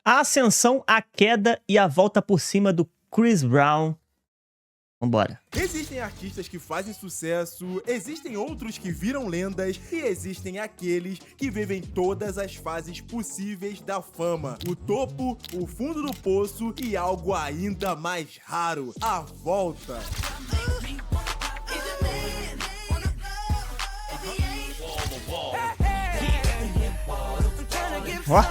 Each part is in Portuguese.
A ascensão, a queda e a volta por cima do Chris Brown. Vambora. Existem artistas que fazem sucesso, existem outros que viram lendas e existem aqueles que vivem todas as fases possíveis da fama. O topo, o fundo do poço e algo ainda mais raro, a volta. Ó.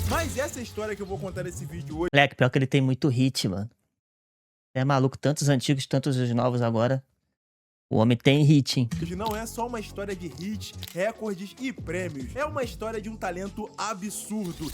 Mas essa história que eu vou contar nesse vídeo hoje... Moleque, pior que ele tem muito hit, mano. É maluco, tantos antigos, tantos os novos agora. O homem tem hit, hein? Não é só uma história de hits, recordes e prêmios. É uma história de um talento absurdo.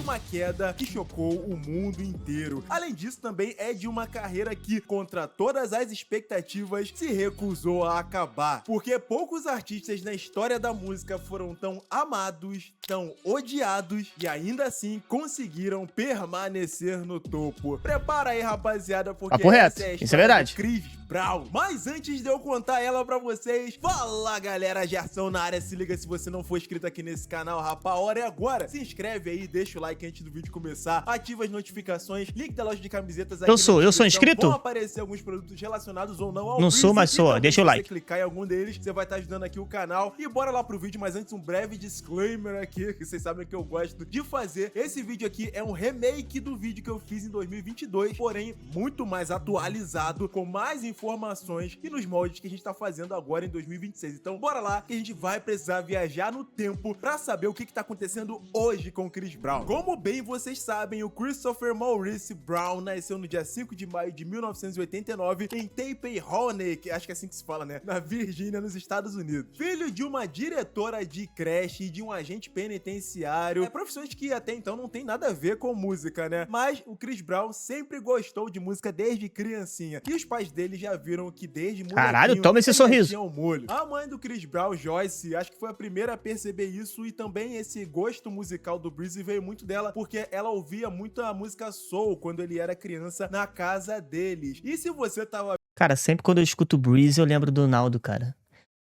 Uma queda que chocou o mundo inteiro. Além disso, também é de uma carreira que, contra todas as expectativas, se recusou a acabar. Porque poucos artistas na história da música foram tão amados, tão odiados e ainda assim conseguiram permanecer no topo. Prepara aí, rapaziada, porque Papo reto. essa é a Isso é história verdade. do Chris Brown. Mas antes de eu contar ela pra vocês, fala galera, Gerson na área, se liga se você não for inscrito aqui nesse canal, rapaz, a hora é agora. Se inscreve aí, deixa o like antes do vídeo começar, ativa as notificações, link da loja de camisetas aqui. Eu sou inscrito? Vão aparecer alguns produtos relacionados ou não ao Não Breezy, sou, mas sou, então, deixa o like. Se você clicar em algum deles, você vai estar ajudando aqui o canal. E bora lá pro vídeo, mas antes um breve disclaimer aqui, que vocês sabem que eu gosto de fazer. Esse vídeo aqui é um remake do vídeo que eu fiz em 2022, porém muito mais atualizado, com mais informações e nos moldes que a gente tá fazendo agora em 2026. Então bora lá que a gente vai precisar viajar no tempo pra saber o que tá acontecendo hoje com o Chris Brown. Como bem vocês sabem, o Christopher Maurice Brown nasceu no dia 5 de maio de 1989 em Tappahannock, acho que é assim que se fala, né? Na Virgínia, nos Estados Unidos. Filho de uma diretora de creche e de um agente penitenciário. Profissões que até então não tem nada a ver com música, né? Mas o Chris Brown sempre gostou de música desde criancinha. E os pais dele já viram que desde molequinho... Caralho, toma esse sorriso. Tinha um molho. A mãe do Chris Brown, Joyce, acho que foi a primeira a perceber isso, e também esse gosto musical do Breezy veio muito dela, porque ela ouvia muito a música soul quando ele era criança na casa deles. E se você tava... Cara, sempre quando eu escuto Breezy, eu lembro do Naldo, cara.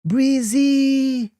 Breezy!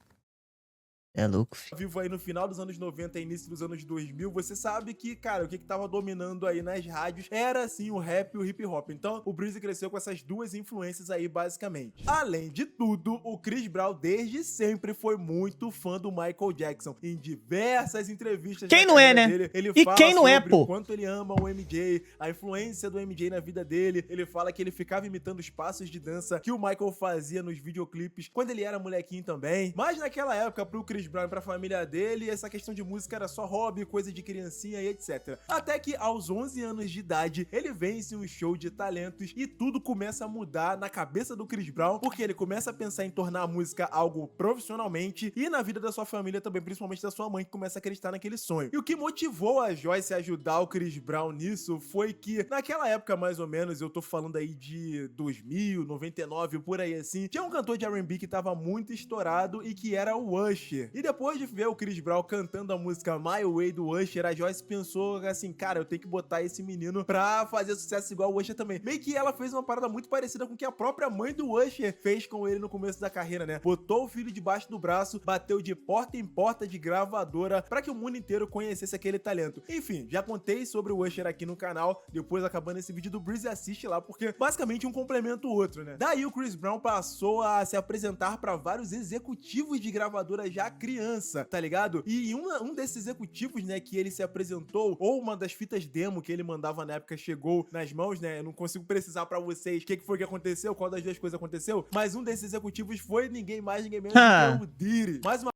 É louco, filho. Vivo aí no final dos anos 90 e início dos anos 2000, você sabe que, cara, o que tava dominando aí nas rádios era, assim, o rap e o hip hop. Então, o Breezy cresceu com essas duas influências aí, basicamente. Além de tudo, o Chris Brown desde sempre foi muito fã do Michael Jackson. Em diversas entrevistas... Quem não é, né? Dele, ele E fala quem não é, sobre pô? o quanto ele ama o MJ, a influência do MJ na vida dele. Ele fala que ele ficava imitando os passos de dança que o Michael fazia nos videoclipes quando ele era molequinho também. Mas naquela época, pro Chris Brown e pra família dele, essa questão de música era só hobby, coisa de criancinha e etc. Até que aos 11 anos de idade, ele vence um show de talentos e tudo começa a mudar na cabeça do Chris Brown, porque ele começa a pensar em tornar a música algo profissionalmente e na vida da sua família também, principalmente da sua mãe, que começa a acreditar naquele sonho. E o que motivou a Joyce a ajudar o Chris Brown nisso foi que naquela época, mais ou menos, eu tô falando aí de 2000, 99, por aí assim, tinha um cantor de R&B que tava muito estourado e que era o Usher. E depois de ver o Chris Brown cantando a música My Way do Usher, a Joyce pensou assim, cara, eu tenho que botar esse menino pra fazer sucesso igual o Usher também. Meio que ela fez uma parada muito parecida com o que a própria mãe do Usher fez com ele no começo da carreira, né? Botou o filho debaixo do braço, bateu de porta em porta de gravadora pra que o mundo inteiro conhecesse aquele talento. Enfim, já contei sobre o Usher aqui no canal, depois acabando esse vídeo do Breezy, assiste lá, porque basicamente um complementa o outro, né? Daí o Chris Brown passou a se apresentar pra vários executivos de gravadora já criança, tá ligado? E um desses executivos, né, que ele se apresentou, ou uma das fitas demo que ele mandava na época chegou nas mãos, né, eu não consigo precisar pra vocês o que foi que aconteceu, qual das duas coisas aconteceu, mas um desses executivos foi ninguém mais, ninguém menos do que o Diddy. Mais uma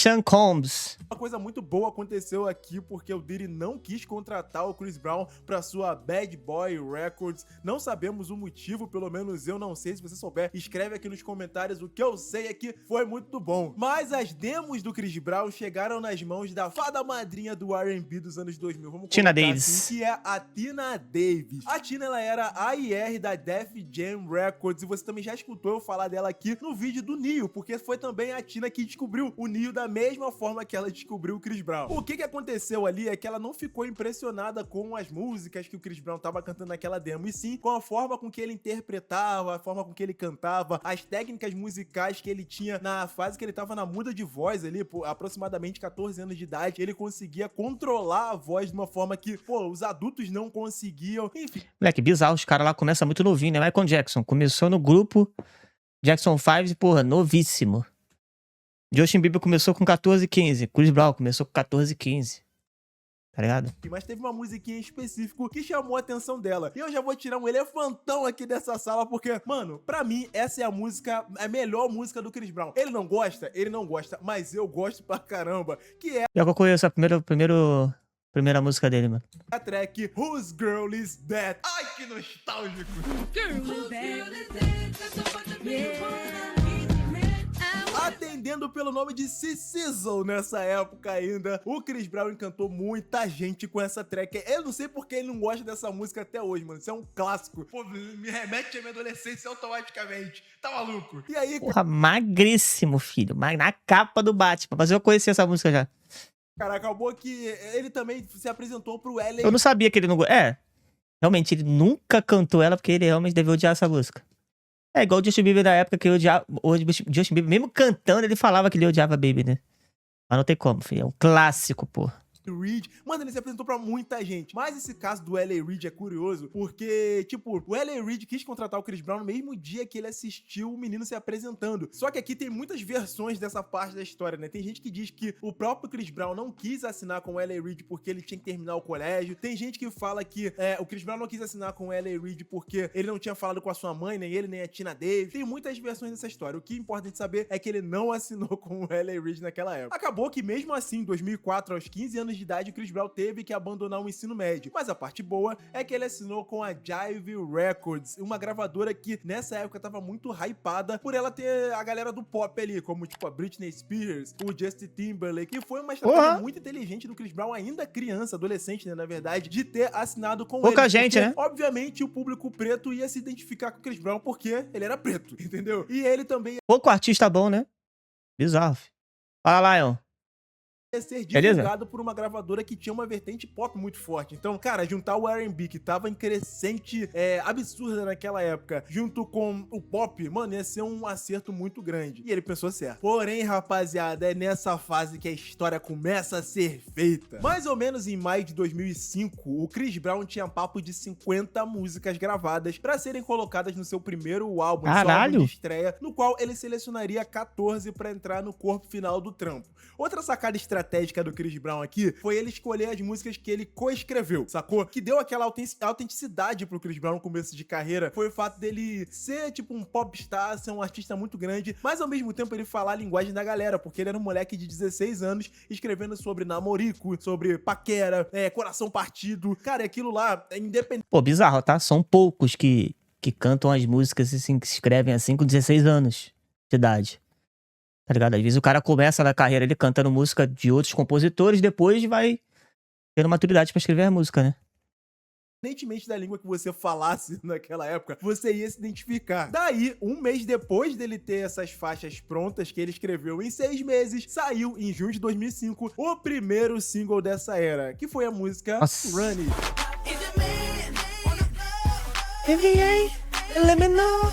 Sean Combs. Uma coisa muito boa aconteceu aqui porque o Diddy não quis contratar o Chris Brown para sua Bad Boy Records. Não sabemos o motivo, pelo menos eu não sei. Se você souber, escreve aqui nos comentários. O que eu sei é que foi muito bom. Mas as demos do Chris Brown chegaram nas mãos da fada madrinha do R&B dos anos 2000. Vamos Tina colocar Davis. assim, que é a Tina Davis. A Tina, ela era a IR da Def Jam Records e você também já escutou eu falar dela aqui no vídeo do Neo, porque foi também a Tina que descobriu o Neo da mesma forma que ela descobriu o Chris Brown. O que aconteceu ali é que ela não ficou impressionada com as músicas que o Chris Brown tava cantando naquela demo, e sim com a forma com que ele interpretava, a forma com que ele cantava, as técnicas musicais que ele tinha na fase que ele tava na muda de voz ali, por aproximadamente 14 anos de idade. Ele conseguia controlar a voz de uma forma que, pô, os adultos não conseguiam, enfim. Moleque, bizarro, os caras lá começam muito novinho, né? Michael Jackson começou no grupo Jackson 5, porra, novíssimo. Justin Bieber começou com 14, 15. Chris Brown começou com 14, 15. Tá ligado? Mas teve uma musiquinha em específico que chamou a atenção dela. E eu já vou tirar um elefantão aqui dessa sala, porque, mano, pra mim, essa é a música, a melhor música do Chris Brown. Ele não gosta, mas eu gosto pra caramba. Que é Eu conheço a primeira música dele, mano. a track Whose Girl Is That? Ai, que nostálgico! Atendendo pelo nome de C-Sizzle nessa época ainda, o Chris Brown encantou muita gente com essa track. Eu não sei porque ele não gosta dessa música até hoje, mano. Isso é um clássico. Pô, me remete à minha adolescência automaticamente. Tá maluco? E aí, Porra, magríssimo, filho. Na capa do Batman. Mas eu conheci essa música já. cara, acabou que ele também se apresentou pro L.A. Eu não sabia que ele não... Realmente, ele nunca cantou ela porque ele realmente deve odiar essa música. É igual o Justin Bieber da época que eu odiava... O Justin Bieber, mesmo cantando, ele falava que ele odiava Baby, né? Mas não tem como, filho. É um clássico, pô. Reid. Mano, ele se apresentou pra muita gente. Mas esse caso do L.A. Reid é curioso, porque, tipo, o L.A. Reid quis contratar o Chris Brown no mesmo dia que ele assistiu o menino se apresentando. Só que aqui tem muitas versões dessa parte da história, né? Tem gente que diz que o próprio Chris Brown não quis assinar com o L.A. Reid porque ele tinha que terminar o colégio. Tem gente que fala que o Chris Brown não quis assinar com o L.A. Reid porque ele não tinha falado com a sua mãe, nem ele, nem a Tina Davis. Tem muitas versões dessa história. O que é importante saber é que ele não assinou com o L.A. Reid naquela época. Acabou que mesmo assim, em 2004, aos 15 anos de idade, o Chris Brown teve que abandonar o ensino médio. Mas a parte boa é que ele assinou com a Jive Records, uma gravadora que nessa época tava muito hypada por ela ter a galera do pop ali, como tipo a Britney Spears, o Justin Timberlake, que foi uma estratégia muito inteligente do Chris Brown, ainda criança, adolescente, né, na verdade, de ter assinado com Pouca ele. gente, porque, né? obviamente, o público preto ia se identificar com o Chris Brown porque ele era preto, entendeu? E ele também Pouco artista bom, né? Bizarro, filho. Fala, Lion. ser Beleza? divulgado por uma gravadora que tinha uma vertente pop muito forte. Então, cara, juntar o R&B, que tava em crescente absurda naquela época, junto com o pop, mano, ia ser um acerto muito grande. E ele pensou certo. Porém, rapaziada, é nessa fase que a história começa a ser feita. Mais ou menos em maio de 2005, o Chris Brown tinha papo de 50 músicas gravadas pra serem colocadas no seu primeiro álbum, seu álbum Caralho! de estreia, no qual ele selecionaria 14 pra entrar no corpo final do trampo. Outra sacada estratégica do Chris Brown aqui foi ele escolher as músicas que ele coescreveu, sacou? Que deu aquela autenticidade pro Chris Brown no começo de carreira, foi o fato dele ser tipo um popstar, ser um artista muito grande, mas ao mesmo tempo ele falar a linguagem da galera, porque ele era um moleque de 16 anos escrevendo sobre namorico, sobre paquera, coração partido. Cara, aquilo lá é independente. Pô, bizarro, tá? São poucos que cantam as músicas assim, que se escrevem assim com 16 anos de idade. Tá ligado? Às vezes o cara começa na carreira ele cantando música de outros compositores, depois vai tendo maturidade pra escrever a música, né? Independentemente da língua que você falasse naquela época, você ia se identificar. Daí, um mês depois dele ter essas faixas prontas que ele escreveu em 6 meses, saiu em junho de 2005 o primeiro single dessa era, que foi a música Nossa. Run It.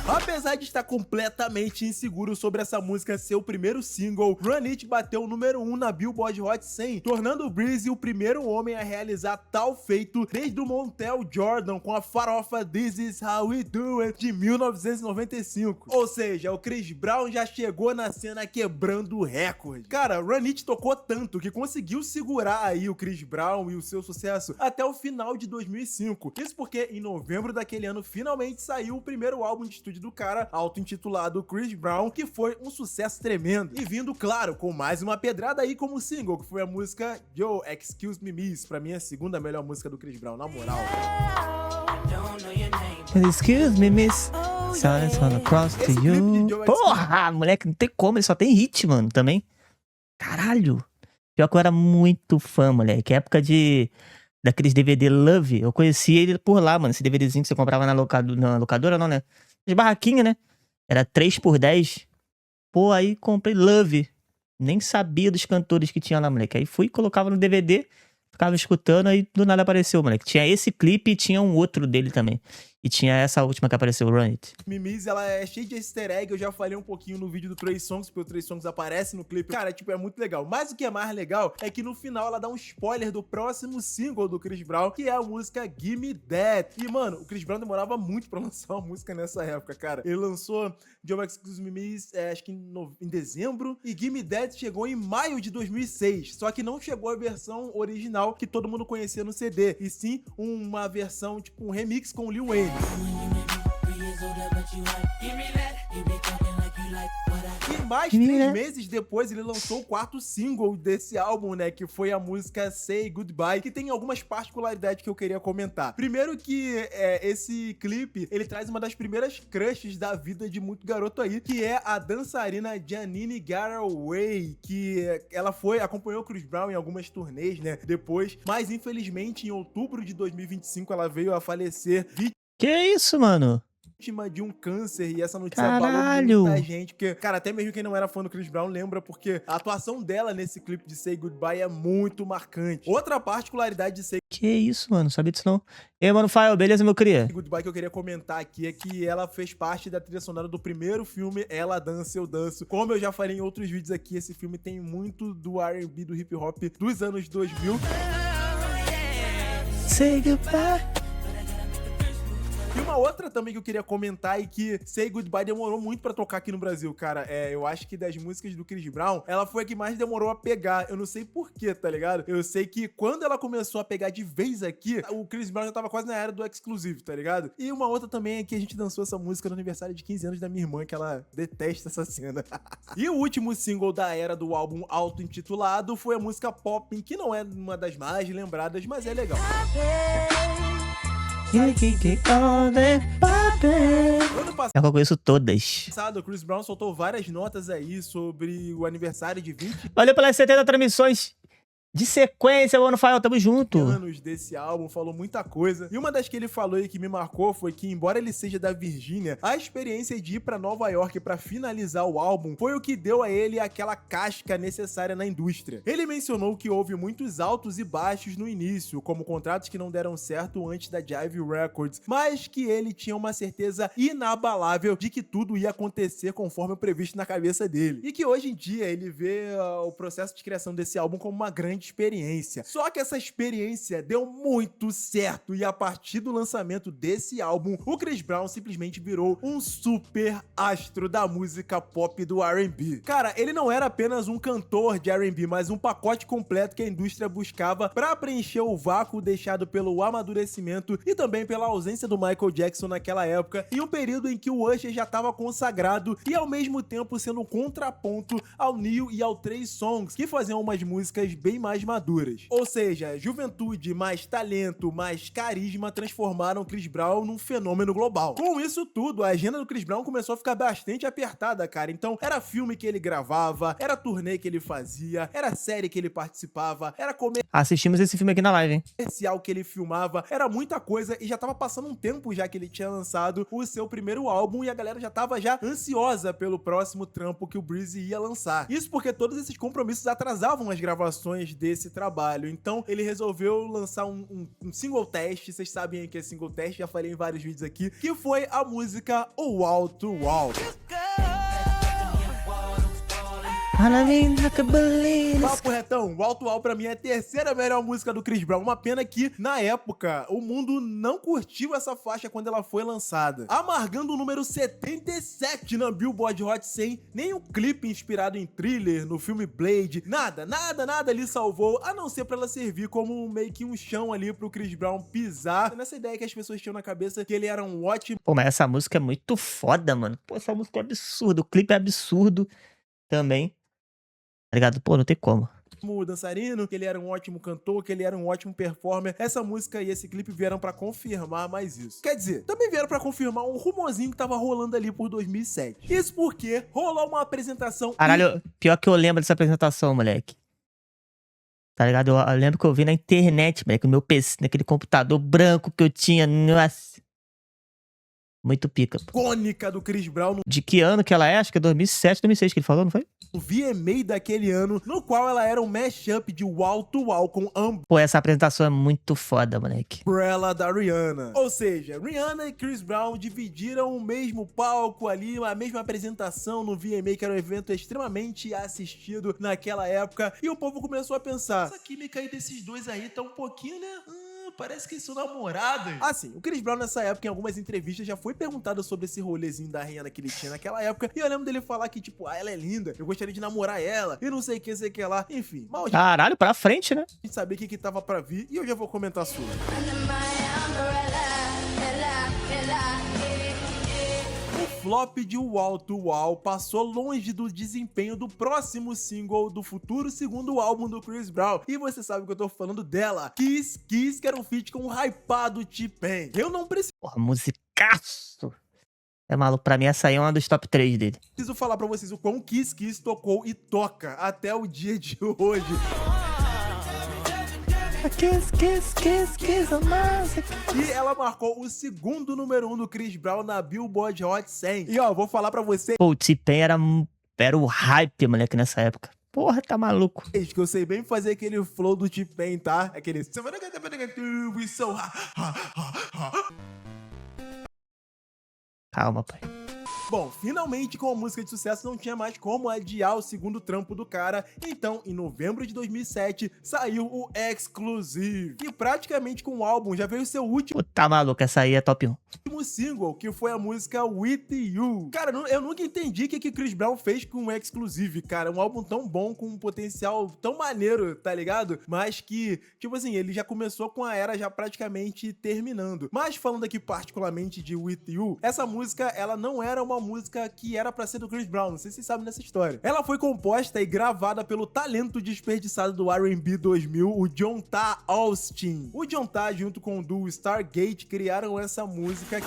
Apesar de estar completamente inseguro sobre essa música ser o primeiro single, Run It bateu o número 1 na Billboard Hot 100, tornando o Breezy o primeiro homem a realizar tal feito desde o Montel Jordan com a farofa This Is How We Do It de 1995. Ou seja, o Chris Brown já chegou na cena quebrando o recorde. Cara, Run It tocou tanto que conseguiu segurar aí o Chris Brown e o seu sucesso até o final de 2005. Isso porque em novembro daquele ano finalmente saiu o primeiro álbum de estúdio do cara, auto-intitulado Chris Brown, que foi um sucesso tremendo. E vindo, claro, com mais uma pedrada aí como single, que foi a música Yo, Excuse Me Miss, pra mim é a segunda melhor música do Chris Brown, na moral. Excuse me, miss. Silence on across to Esse clipe you. de Joe Porra, moleque, não tem como, ele só tem hit, mano, também. Caralho. Pior que eu era muito fã, moleque. Época daqueles DVD Love. Eu conheci ele por lá, mano. Esse DVDzinho que você comprava na locadora, não, né? As barraquinhas, né? Era 3 por 10. Pô, aí comprei Love. Nem sabia dos cantores que tinha lá, moleque. Aí fui, colocava no DVD, ficava escutando, aí do nada apareceu, moleque. Tinha esse clipe e tinha um outro dele também. E tinha essa última que apareceu, Run It. Mimis, ela é cheia de easter egg, eu já falei um pouquinho no vídeo do Trey Songz, porque o Trey Songz aparece no clipe. Cara, tipo, é muito legal. Mas o que é mais legal é que no final ela dá um spoiler do próximo single do Chris Brown, que é a música Gimme That. E, mano, o Chris Brown demorava muito pra lançar uma música nessa época, cara. Ele lançou Joe Excuse Me Miss, acho que em dezembro, e Gimme That chegou em maio de 2006. Só que não chegou a versão original que todo mundo conhecia no CD, e sim uma versão, tipo, um remix com o Lil Wayne. E mais 3 meses depois ele lançou o 4º single desse álbum, né, que foi a música Say Goodbye, que tem algumas particularidades que eu queria comentar. Primeiro que esse clipe, ele traz uma das primeiras crushes da vida de muito garoto aí, que é a dançarina Janine Garraway, que ela acompanhou o Chris Brown em algumas turnês, né, depois, mas infelizmente em outubro de 2025 ela veio a falecer Que isso, mano? vítima de um câncer, e essa notícia Caralho! abalou muita gente, porque, cara, até mesmo quem não era fã do Chris Brown lembra, porque a atuação dela nesse clipe de Say Goodbye é muito marcante. Outra particularidade de Say Que isso, mano? Não sabia disso não. E aí, mano, Fael, beleza, meu cria? Goodbye que eu queria comentar aqui é que ela fez parte da trilha sonora do primeiro filme Ela Dança, Eu Danço. Como eu já falei em outros vídeos aqui, esse filme tem muito do R&B, do hip hop dos anos 2000. Say goodbye. E uma outra também que eu queria comentar e que Say Goodbye demorou muito pra tocar aqui no Brasil, cara. Eu acho que das músicas do Chris Brown, ela foi a que mais demorou a pegar. Eu não sei porquê, tá ligado? Eu sei que quando ela começou a pegar de vez aqui, o Chris Brown já tava quase na era do exclusivo, tá ligado? E uma outra também é que a gente dançou essa música no aniversário de 15 anos da minha irmã, que ela detesta essa cena. E o último single da era do álbum auto-intitulado foi a música Poppin', que não é uma das mais lembradas, mas é legal. Ano Eu conheço todas. passado, o Chris Brown soltou várias notas aí sobre o aniversário de 20 Valeu pelas 70 transmissões de sequência, mano, Fael, tamo junto. anos desse álbum, falou muita coisa. E uma das que ele falou e que me marcou foi que, embora ele seja da Virgínia, a experiência de ir pra Nova York pra finalizar o álbum foi o que deu a ele aquela casca necessária na indústria. Ele mencionou que houve muitos altos e baixos no início, como contratos que não deram certo antes da Jive Records, mas que ele tinha uma certeza inabalável de que tudo ia acontecer conforme o previsto na cabeça dele. E que hoje em dia ele vê o processo de criação desse álbum como uma grande experiência. Só que essa experiência deu muito certo, e a partir do lançamento desse álbum, o Chris Brown simplesmente virou um super astro da música pop do R&B. Cara, ele não era apenas um cantor de R&B, mas um pacote completo que a indústria buscava pra preencher o vácuo deixado pelo amadurecimento e também pela ausência do Michael Jackson naquela época, em um período em que o Usher já estava consagrado e ao mesmo tempo sendo um contraponto ao Neil e ao Trey Songz, que faziam umas músicas bem mais maduras. Ou seja, juventude, mais talento, mais carisma transformaram Chris Brown num fenômeno global. Com isso tudo, a agenda do Chris Brown começou a ficar bastante apertada, cara. Então, era filme que ele gravava, era turnê que ele fazia, era série que ele participava, era Assistimos esse filme aqui na live, hein? comercial que ele filmava, era muita coisa, e já tava passando um tempo já que ele tinha lançado o seu primeiro álbum, e a galera já tava ansiosa pelo próximo trampo que o Breezy ia lançar. Isso porque todos esses compromissos atrasavam as gravações desse trabalho. Então ele resolveu lançar um single teste, vocês sabem que é single teste, já falei em vários vídeos aqui, que foi a música Wall to Wall. Papo retão, o Alto Al pra mim é a terceira melhor música do Chris Brown. Uma pena que, na época, o mundo não curtiu essa faixa quando ela foi lançada. Amargando o número 77 na Billboard Hot 100, nem um clipe inspirado em Thriller, no filme Blade, nada ali salvou, a não ser pra ela servir como meio que um chão ali pro Chris Brown pisar nessa ideia que as pessoas tinham na cabeça que ele era um ótimo Pô, mas essa música é muito foda, mano. Pô, essa música é absurda. O clipe é absurdo também. Tá ligado? Pô, não tem como. dançarino, que ele era um ótimo cantor, que ele era um ótimo performer. Essa música e esse clipe vieram pra confirmar mais isso. Quer dizer, também vieram pra confirmar um rumorzinho que tava rolando ali por 2007. Isso porque rolou uma apresentação... Caralho, pior que eu lembro dessa apresentação, moleque. Tá ligado? Eu lembro que eu vi na internet, moleque, no meu PC, naquele computador branco que eu tinha. Nossa. Muito pica. icônica do Chris Brown De que ano que ela é? Acho que é 2007, 2006 que ele falou, não foi? no VMA daquele ano, no qual ela era um mashup de Wall to Wall com Pô, essa apresentação é muito foda, moleque. Umbrella da Rihanna. Ou seja, Rihanna e Chris Brown dividiram o mesmo palco ali, a mesma apresentação no VMA, que era um evento extremamente assistido naquela época, e o povo começou a pensar, essa química aí desses dois aí tá um pouquinho, né? Parece que são namorados. Assim, o Chris Brown nessa época, em algumas entrevistas, já foi perguntado sobre esse rolezinho da Rihanna que ele tinha naquela época, e eu lembro dele falar que, tipo, ela é linda, eu gostaria de namorar ela, e não sei o que lá, enfim. Mal a Caralho, pra frente, né? gente sabia o que tava pra vir, e eu já vou comentar sobre. O flop de Wall to Wall passou longe do desempenho do próximo single do futuro segundo álbum do Chris Brown. E você sabe que eu tô falando dela, Kiss Kiss, que era um feat com o hypado T-Pain. Eu não Porra, musicaço. É maluco, pra mim essa aí é uma dos top 3 dele. preciso falar pra vocês o quão Kiss Kiss tocou e toca até o dia de hoje. Kiss, kiss, kiss, kiss, E ela marcou o segundo número 1 do Chris Brown na Billboard Hot 100. E ó, vou falar pra vocês Pô, o T-Pain era o hype, moleque, nessa época. Porra, tá maluco. que eu sei bem fazer aquele flow do T-Pain, tá? Aquele... Calma, pai. Bom, finalmente com a música de sucesso não tinha mais como adiar o segundo trampo do cara, então em novembro de 2007 saiu o Exclusive, e praticamente com o álbum já veio seu último Pô, tá maluco, essa aí é top 1. single, que foi a música With You. Cara, eu nunca entendi o que Chris Brown fez com o Exclusive, cara, um álbum tão bom, com um potencial tão maneiro, tá ligado? Mas que, tipo assim, ele já começou com a era já praticamente terminando. Mas falando aqui particularmente de With You, essa música, ela não era uma música que era pra ser do Chris Brown, não sei se vocês sabem dessa história. Ela foi composta e gravada pelo talento desperdiçado do R&B 2000, o John Tá Austin. O John Tá, junto com o duo Stargate, criaram essa música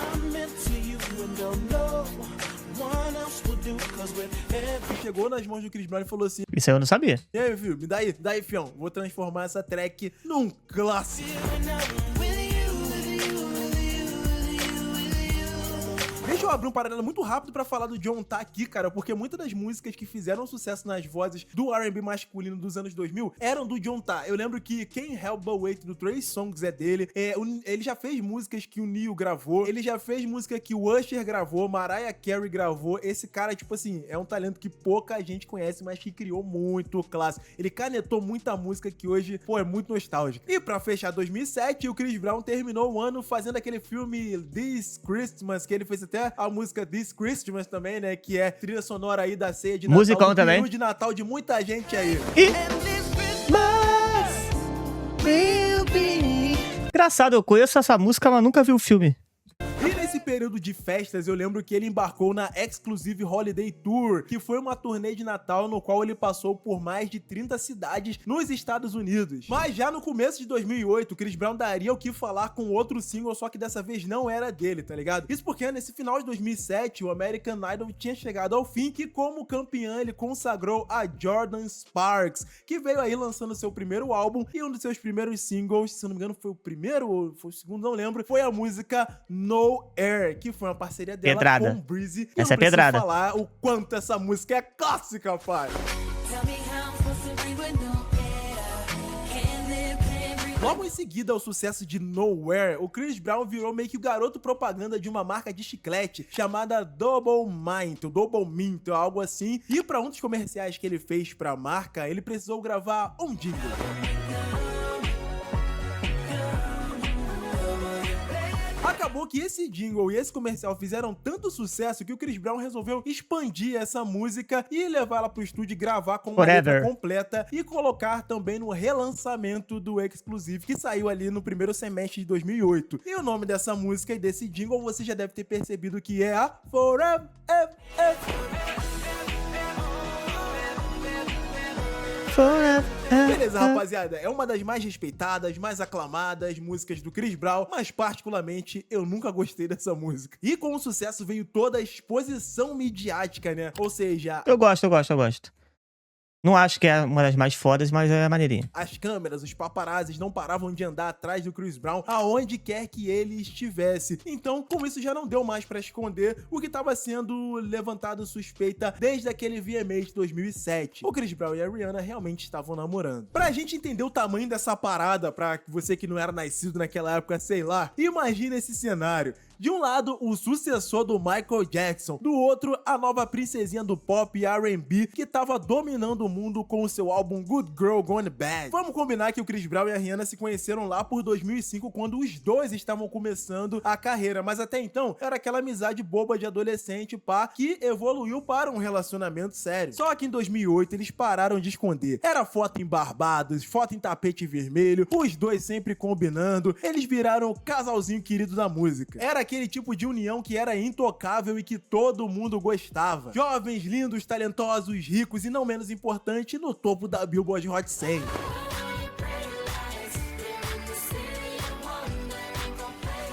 que chegou nas mãos do Chris Brown e falou assim: Isso aí eu não sabia. e aí, filho, me dá aí, fião, vou transformar essa track num clássico. Deixa eu abrir um paralelo muito rápido pra falar do John Tá aqui, cara, porque muitas das músicas que fizeram sucesso nas vozes do R&B masculino dos anos 2000 eram do John Tá. Eu lembro que Can't Help But Wait do Trey Songz é dele, ele já fez músicas que o Neil gravou, ele já fez música que o Usher gravou, Mariah Carey gravou. Esse cara, tipo assim, é um talento que pouca gente conhece, mas que criou muito clássico. Ele canetou muita música que hoje, pô, é muito nostálgica. E pra fechar 2007, o Chris Brown terminou o ano fazendo aquele filme This Christmas, que ele fez até a música This Christmas também, né? Que é trilha sonora aí da ceia de Natal. Musicão também. De Natal de muita gente aí. Engraçado, eu conheço essa música, mas nunca vi o filme. E nesse período de festas, eu lembro que ele embarcou na Exclusive Holiday Tour, que foi uma turnê de Natal no qual ele passou por mais de 30 cidades nos Estados Unidos. Mas já no começo de 2008, Chris Brown daria o que falar com outro single, só que dessa vez não era dele, tá ligado? Isso porque nesse final de 2007, o American Idol tinha chegado ao fim, que como campeã ele consagrou a Jordan Sparks, que veio aí lançando seu primeiro álbum, e um dos seus primeiros singles, se não me engano foi o primeiro ou foi o segundo, não lembro, foi a música No Air, que foi uma parceria dela Pedrada. com Breezy. Essa é eu não preciso pedrada. falar o quanto essa música é clássica, pai. Tell me how I'm supposed to breathe with no air. Can't live, can't breathe Logo em seguida ao sucesso de Nowhere, o Chris Brown virou meio que o garoto propaganda de uma marca de chiclete chamada Double Mint, algo assim. E para um dos comerciais que ele fez para a marca, ele precisou gravar um jingle. Acabou que esse jingle e esse comercial fizeram tanto sucesso que o Chris Brown resolveu expandir essa música e levar ela pro estúdio e gravar com uma letra completa e colocar também no relançamento do Exclusive, que saiu ali no primeiro semestre de 2008. E o nome dessa música e desse jingle você já deve ter percebido que é a Forever. Beleza, rapaziada, é uma das mais respeitadas, mais aclamadas músicas do Chris Brown, mas particularmente eu nunca gostei dessa música. E com o sucesso veio toda a exposição midiática, né? Ou seja... Eu gosto. Não acho que é uma das mais fodas, mas é maneirinha. As câmeras, os paparazzis não paravam de andar atrás do Chris Brown aonde quer que ele estivesse. Então, com isso já não deu mais pra esconder o que estava sendo levantado suspeita desde aquele VMA de 2007. O Chris Brown e a Rihanna realmente estavam namorando. Pra gente entender o tamanho dessa parada, pra você que não era nascido naquela época, sei lá, imagina esse cenário. De um lado, o sucessor do Michael Jackson, do outro, a nova princesinha do pop e R&B que tava dominando o mundo com o seu álbum Good Girl Gone Bad. Vamos combinar que o Chris Brown e a Rihanna se conheceram lá por 2005, quando os dois estavam começando a carreira, mas até então era aquela amizade boba de adolescente, pá, que evoluiu para um relacionamento sério. Só que em 2008 eles pararam de esconder. Era foto em Barbados, foto em tapete vermelho, os dois sempre combinando, eles viraram o casalzinho querido da música. Era aquele tipo de união que era intocável e que todo mundo gostava. Jovens, lindos, talentosos, ricos e não menos importante, no topo da Billboard Hot 100.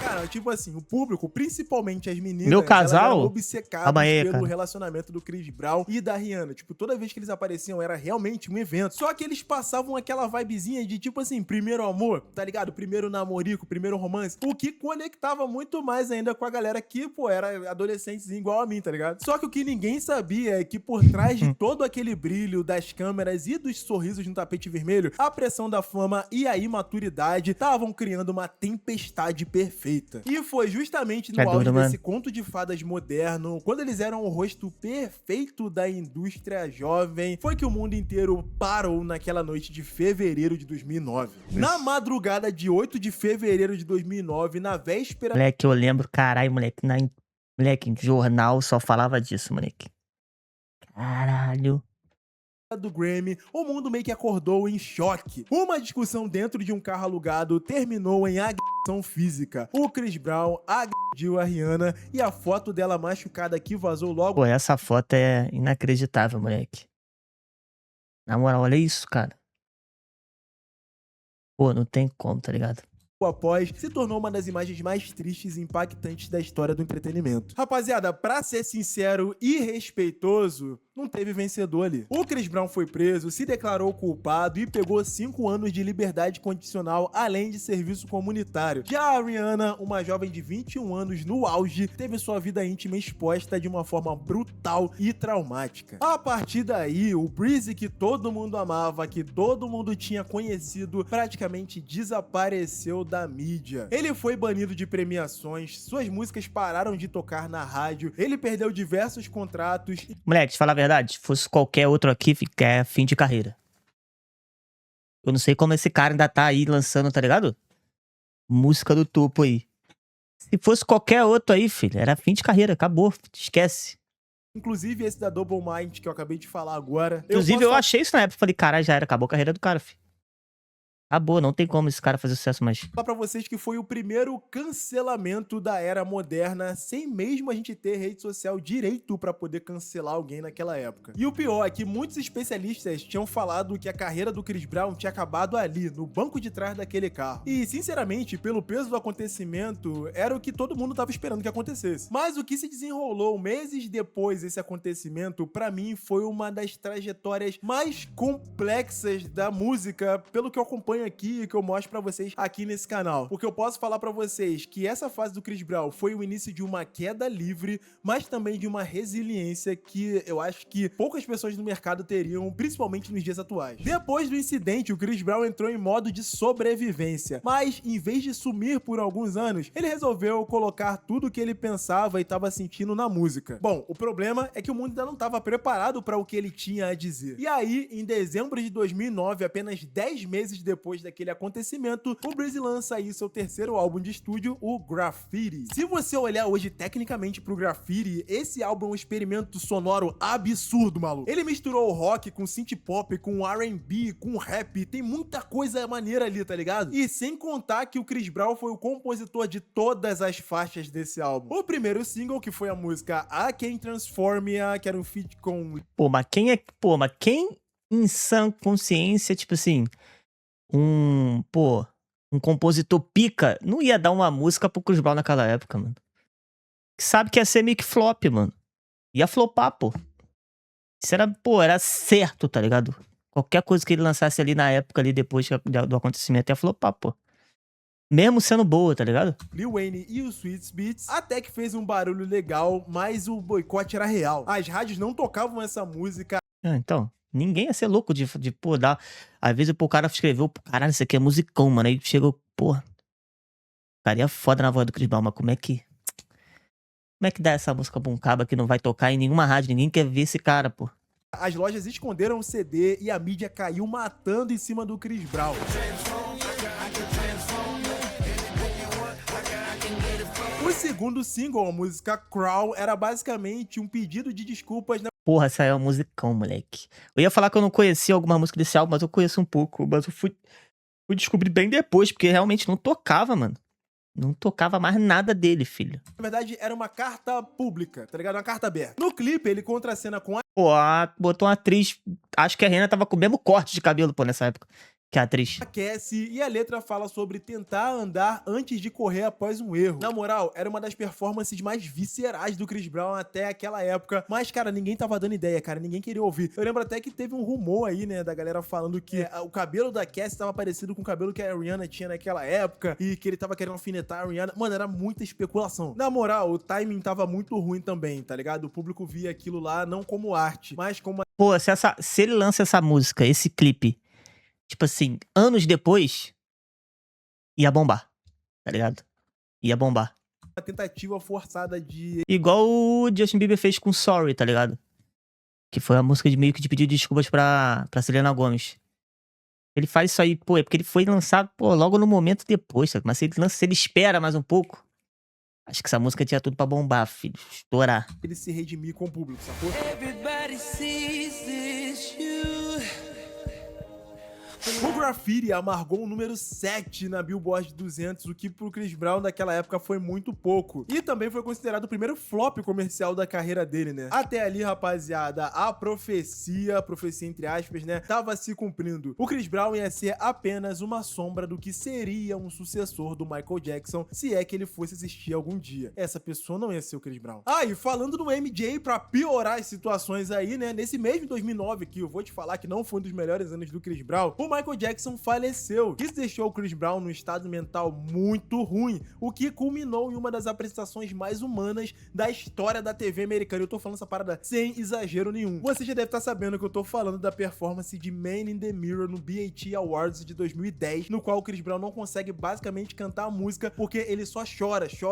Cara, tipo assim, o público, principalmente as meninas, meu casal, eram obcecadas pelo relacionamento do Chris Brown e da Rihanna. Tipo, toda vez que eles apareciam era realmente um evento. Só que eles passavam aquela vibezinha de tipo assim, primeiro amor, tá ligado? Primeiro namorico, primeiro romance. O que conectava muito mais ainda com a galera que, pô, era adolescentezinho igual a mim, tá ligado? Só que o que ninguém sabia é que por trás de todo aquele brilho das câmeras e dos sorrisos no tapete vermelho, a pressão da fama e a imaturidade estavam criando uma tempestade perfeita. E foi justamente no auge desse conto de fadas moderno, quando eles eram o rosto perfeito da indústria jovem, foi que o mundo inteiro parou naquela noite de fevereiro de 2009. Na madrugada de 8 de fevereiro de 2009, na véspera... Moleque, eu lembro, caralho, moleque, moleque, jornal só falava disso, moleque. Caralho. Do Grammy, o mundo meio que acordou em choque. Uma discussão dentro de um carro alugado terminou em agressão física. O Chris Brown agrediu a Rihanna e a foto dela machucada que vazou logo... Pô, essa foto é inacreditável, moleque. Na moral, olha isso, cara. Pô, não tem como, tá ligado? Após, se tornou uma das imagens mais tristes e impactantes da história do entretenimento. Rapaziada, pra ser sincero e respeitoso, não teve vencedor ali. O Chris Brown foi preso, se declarou culpado e pegou 5 anos de liberdade condicional, além de serviço comunitário. Já a Rihanna, uma jovem de 21 anos no auge, teve sua vida íntima exposta de uma forma brutal e traumática. A partir daí, o Breezy que todo mundo amava, que todo mundo tinha conhecido, praticamente desapareceu da mídia. Ele foi banido de premiações, suas músicas pararam de tocar na rádio, ele perdeu diversos contratos. Moleque, te falar a verdade, se fosse qualquer outro aqui, é fim de carreira. Eu não sei como esse cara ainda tá aí lançando, tá ligado? Música do topo aí. Se fosse qualquer outro aí, filho, era fim de carreira, acabou, esquece. Inclusive esse da Double Mind que eu acabei de falar agora. Inclusive eu achei isso na época, falei, caralho, já era, acabou a carreira do cara, filho. Acabou, não tem como esse cara fazer sucesso mais. Falar pra vocês que foi o primeiro cancelamento da era moderna, sem mesmo a gente ter rede social direito pra poder cancelar alguém naquela época. E o pior é que muitos especialistas tinham falado que a carreira do Chris Brown tinha acabado ali, no banco de trás daquele carro. E, sinceramente, pelo peso do acontecimento, era o que todo mundo tava esperando que acontecesse. Mas o que se desenrolou meses depois desse acontecimento, pra mim, foi uma das trajetórias mais complexas da música, pelo que eu acompanho acompanho aqui e que eu mostro pra vocês aqui nesse canal. Porque eu posso falar pra vocês que essa fase do Chris Brown foi o início de uma queda livre, mas também de uma resiliência que eu acho que poucas pessoas no mercado teriam, principalmente nos dias atuais. Depois do incidente, o Chris Brown entrou em modo de sobrevivência, mas em vez de sumir por alguns anos, ele resolveu colocar tudo o que ele pensava e estava sentindo na música. Bom, o problema é que o mundo ainda não estava preparado para o que ele tinha a dizer. E aí, em dezembro de 2009, apenas 10 meses depois daquele acontecimento, o Breezy lança aí seu terceiro álbum de estúdio, o Graffiti. Se você olhar hoje tecnicamente pro Graffiti, esse álbum é um experimento sonoro absurdo, maluco. Ele misturou o rock com synth pop, com R&B, com rap, tem muita coisa maneira ali, tá ligado? E sem contar que o Chris Brown foi o compositor de todas as faixas desse álbum. O primeiro single, que foi a música I Can Transform Ya, que era um feat com... Pô, mas quem em sã consciência, tipo assim, um compositor pica, não ia dar uma música pro Chris Brown naquela época, mano. Sabe que ia ser meio que flop, mano. Ia flopar, pô. Isso era certo, tá ligado? Qualquer coisa que ele lançasse ali na época, ali depois do acontecimento, ia flopar, pô. Mesmo sendo boa, tá ligado? Lil Wayne e o Swizz Beatz, até que fez um barulho legal, mas o boicote era real. As rádios não tocavam essa música. Então, ninguém ia ser louco de pô, dar... Às vezes, pô, o cara escreveu, pô, caralho, isso aqui é musicão, mano. Aí chegou, porra, ficaria foda na voz do Chris Brown, mas como é que dá essa música pra um caba que não vai tocar em nenhuma rádio? Ninguém quer ver esse cara, pô. As lojas esconderam o CD e a mídia caiu matando em cima do Chris Brown. O segundo single, a música Crawl, era basicamente um pedido de desculpas, né? Porra, essa é um musicão, moleque. Eu ia falar que eu não conhecia alguma música desse álbum, mas eu conheço um pouco. Mas eu fui descobrir bem depois, porque realmente não tocava, mano. Não tocava mais nada dele, filho. Na verdade, era uma carta pública, tá ligado? Uma carta aberta. No clipe, ele contracena com a... Pô, botou uma atriz... Acho que a Rihanna tava com o mesmo corte de cabelo, pô, nessa época. Que a atriz. Cassie, e a letra fala sobre tentar andar antes de correr após um erro. Na moral, era uma das performances mais viscerais do Chris Brown até aquela época, mas, cara, ninguém tava dando ideia, cara, ninguém queria ouvir. Eu lembro até que teve um rumor aí, né, da galera falando que o cabelo da Cassie tava parecido com o cabelo que a Rihanna tinha naquela época, e que ele tava querendo alfinetar a Rihanna. Mano, era muita especulação. Na moral, o timing tava muito ruim também, tá ligado? O público via aquilo lá não como arte, mas como... Pô, se ele lança essa música, esse clipe, tipo assim, anos depois, ia bombar, tá ligado? Ia bombar. uma tentativa forçada de... Igual o Justin Bieber fez com Sorry, tá ligado? Que foi a música de meio que de pedir desculpas pra Selena Gomez. Ele faz isso aí, pô, é porque ele foi lançado, pô, logo no momento depois, sabe? Mas se ele espera mais um pouco, acho que essa música tinha tudo pra bombar, filho. Estourar. ele se redimir com o público, sacou? Everybody sees this you. O Graffiti amargou o número 7 na Billboard 200, o que pro Chris Brown naquela época foi muito pouco. E também foi considerado o primeiro flop comercial da carreira dele, né? Até ali, rapaziada, a profecia entre aspas, né, tava se cumprindo. O Chris Brown ia ser apenas uma sombra do que seria um sucessor do Michael Jackson, se é que ele fosse existir algum dia. Essa pessoa não ia ser o Chris Brown. Ah, e falando do MJ, pra piorar as situações aí, né, nesse mesmo 2009, que eu vou te falar que não foi um dos melhores anos do Chris Brown, o Michael Jackson faleceu. Isso deixou o Chris Brown num estado mental muito ruim, o que culminou em uma das apresentações mais humanas da história da TV americana. Eu tô falando essa parada sem exagero nenhum. Você já deve estar sabendo que eu tô falando da performance de Man in the Mirror no BET Awards de 2010, no qual o Chris Brown não consegue basicamente cantar a música porque ele só chora. Isso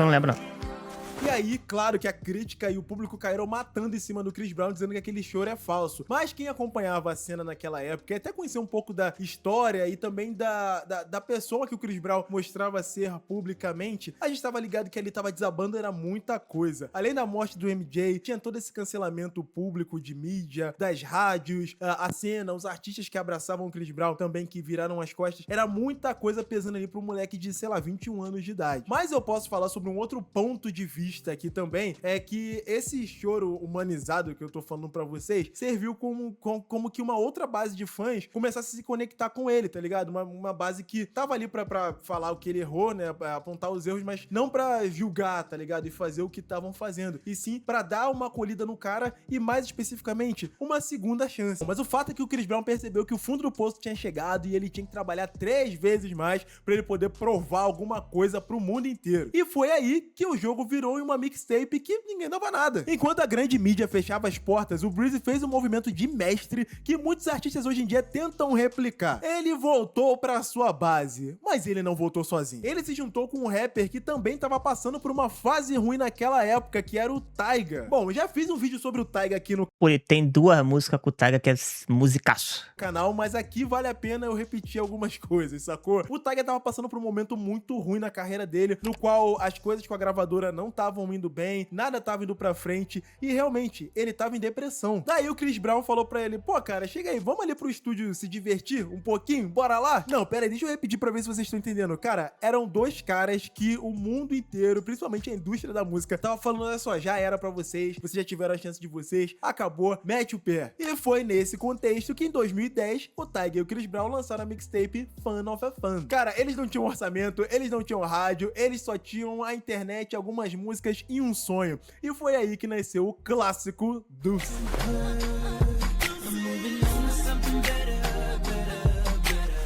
eu não lembro, não. E aí, claro que a crítica e o público caíram matando em cima do Chris Brown, dizendo que aquele choro é falso. Mas quem acompanhava a cena naquela época, e até conhecia um pouco da história e também da pessoa que o Chris Brown mostrava ser publicamente, a gente tava ligado que ali tava desabando, era muita coisa. Além da morte do MJ, tinha todo esse cancelamento público de mídia, das rádios, a cena, os artistas que abraçavam o Chris Brown também, que viraram as costas. Era muita coisa pesando ali pro moleque de, sei lá, 21 anos de idade. Mas eu posso falar sobre um outro ponto de vista vista aqui também é que esse choro humanizado que eu tô falando pra vocês serviu como que uma outra base de fãs começasse a se conectar com ele, tá ligado? Uma base que tava ali pra falar o que ele errou, né? Pra apontar os erros, mas não pra julgar, tá ligado? E fazer o que estavam fazendo. E sim pra dar uma acolhida no cara e, mais especificamente, uma segunda chance. Mas o fato é que o Chris Brown percebeu que o fundo do poço tinha chegado e ele tinha que trabalhar 3 vezes mais pra ele poder provar alguma coisa pro mundo inteiro. E foi aí que o jogo virou em uma mixtape que ninguém dava nada. Enquanto a grande mídia fechava as portas, o Breezy fez um movimento de mestre que muitos artistas hoje em dia tentam replicar. Ele voltou pra sua base, mas ele não voltou sozinho. Ele se juntou com um rapper que também tava passando por uma fase ruim naquela época, que era o Tyga. Bom, já fiz um vídeo sobre o Tyga aqui no Pô, ele tem 2 músicas com o Tyga que é musicaço. canal, mas aqui vale a pena eu repetir algumas coisas, sacou? O Tyga tava passando por um momento muito ruim na carreira dele, no qual as coisas com a gravadora não estavam indo bem, nada tava indo pra frente, e realmente, ele tava em depressão. Daí o Chris Brown falou pra ele, pô, cara, chega aí, vamos ali pro estúdio se divertir um pouquinho? Bora lá? Não, pera aí, deixa eu repetir pra ver se vocês estão entendendo. Cara, eram 2 caras que o mundo inteiro, principalmente a indústria da música, tava falando, olha só, já era pra vocês já tiveram a chance de vocês, acabou, mete o pé. E foi nesse contexto que em 2010, o Tyga e o Chris Brown lançaram a mixtape Fun of a Fun. Cara, eles não tinham orçamento, eles não tinham rádio, eles só tinham a internet, algumas músicas e um sonho. E foi aí que nasceu o clássico Deuce.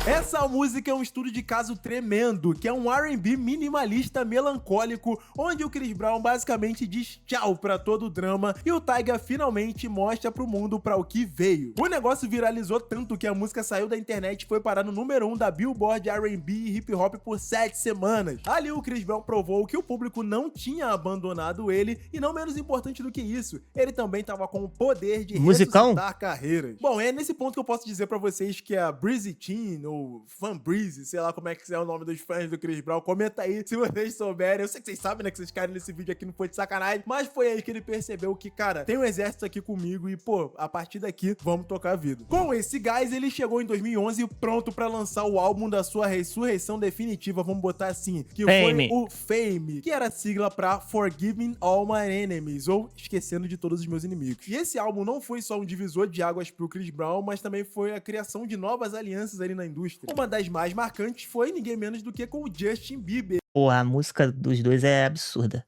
Essa música é um estudo de caso tremendo, que é um R&B minimalista melancólico, onde o Chris Brown basicamente diz tchau pra todo o drama e o Tyga finalmente mostra pro mundo pra o que veio. O negócio viralizou tanto que a música saiu da internet e foi parar no número 1 da Billboard R&B e Hip Hop por 7 semanas. Ali o Chris Brown provou que o público não tinha abandonado ele e, não menos importante do que isso, ele também tava com o poder de ressuscitar carreiras. Bom, é nesse ponto que eu posso dizer pra vocês que a Breezy Teen ou Fan Breezy, sei lá como é que é o nome dos fãs do Chris Brown, comenta aí se vocês souberem. Eu sei que vocês sabem, né, que vocês caíram nesse vídeo aqui, não foi de sacanagem, mas foi aí que ele percebeu que, cara, tem um exército aqui comigo e, pô, a partir daqui, vamos tocar a vida. Com esse gás, ele chegou em 2011 pronto pra lançar o álbum da sua ressurreição definitiva, vamos botar assim, que Fame. foi o Fame, que era a sigla pra Forgiving All My Enemies, ou Esquecendo de Todos os Meus Inimigos. E esse álbum não foi só um divisor de águas pro Chris Brown, mas também foi a criação de novas alianças ali na indústria. Uma das mais marcantes foi ninguém menos do que com o Justin Bieber. Pô, a música dos dois é absurda.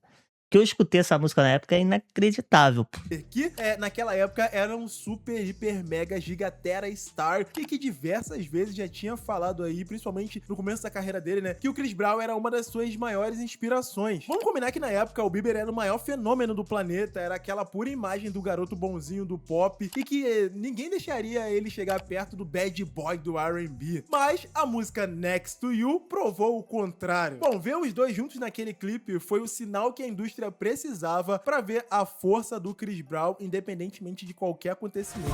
Que eu escutei essa música na época é inacreditável, pô. Que naquela época era um super, hiper, mega, gigatera star e que diversas vezes já tinha falado aí, principalmente no começo da carreira dele, né, que o Chris Brown era uma das suas maiores inspirações. Vamos combinar que na época o Bieber era o maior fenômeno do planeta, era aquela pura imagem do garoto bonzinho do pop e que ninguém deixaria ele chegar perto do bad boy do R&B. Mas a música Next to You provou o contrário. Bom, ver os dois juntos naquele clipe foi o sinal que a indústria precisava para ver a força do Chris Brown, independentemente de qualquer acontecimento.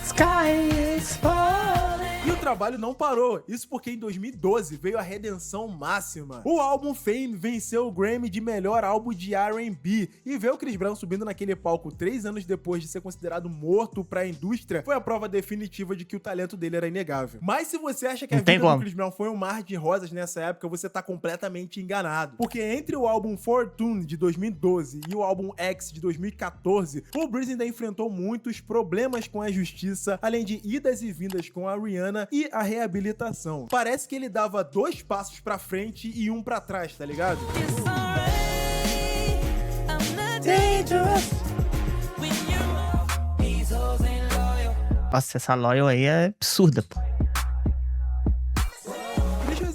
Sky is falling. E o trabalho não parou, isso porque em 2012 veio a redenção máxima. O álbum Fame venceu o Grammy de melhor álbum de R&B e ver o Chris Brown subindo naquele palco 3 anos depois de ser considerado morto pra indústria foi a prova definitiva de que o talento dele era inegável. Mas se você acha que a vida do Chris Brown foi um mar de rosas nessa época, você tá completamente enganado. Porque entre o álbum Fortune de 2012 e o álbum X de 2014, o Breezy ainda enfrentou muitos problemas com a justiça, além de idas e vindas com a Rihanna e a reabilitação. Parece que ele dava 2 passos pra frente e 1 pra trás, tá ligado? Nossa, essa Loyal aí é absurda, pô.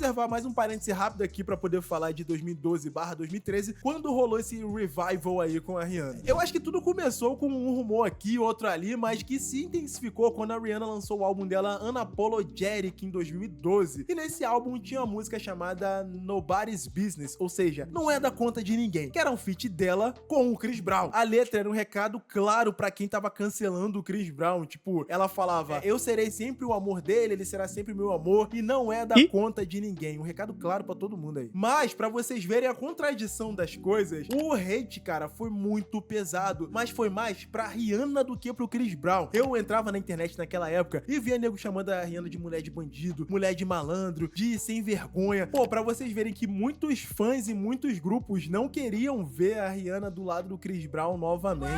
Reservar mais um parêntese rápido aqui pra poder falar de 2012/2013, quando rolou esse revival aí com a Rihanna. Eu acho que tudo começou com um rumor aqui, outro ali, mas que se intensificou quando a Rihanna lançou o álbum dela Unapologetic em 2012. E nesse álbum tinha uma música chamada Nobody's Business, ou seja, não é da conta de ninguém, que era um feat dela com o Chris Brown. A letra era um recado claro pra quem tava cancelando o Chris Brown, tipo, ela falava, eu serei sempre o amor dele, ele será sempre meu amor, e não é da conta de de ninguém. Um recado claro pra todo mundo aí. Mas, pra vocês verem a contradição das coisas, o hate, cara, foi muito pesado. Mas foi mais pra Rihanna do que pro Chris Brown. Eu entrava na internet naquela época e via nego chamando a Rihanna de mulher de bandido, mulher de malandro, de sem vergonha. Pô, pra vocês verem que muitos fãs e muitos grupos não queriam ver a Rihanna do lado do Chris Brown novamente.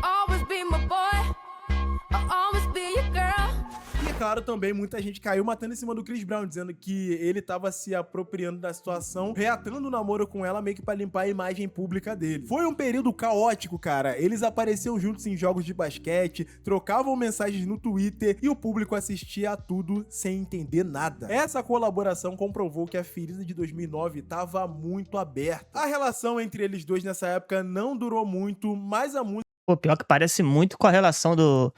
Always be my boy. I'll always be your girl. E é claro, também muita gente caiu matando em cima do Chris Brown, dizendo que ele tava se apropriando da situação, reatando o namoro com ela meio que pra limpar a imagem pública dele. Foi um período caótico, cara. Eles apareciam juntos em jogos de basquete, trocavam mensagens no Twitter e o público assistia a tudo sem entender nada. Essa colaboração comprovou que a ferida de 2009 tava muito aberta. A relação entre eles dois nessa época não durou muito, mas a música Pô, pior que parece muito com a relação do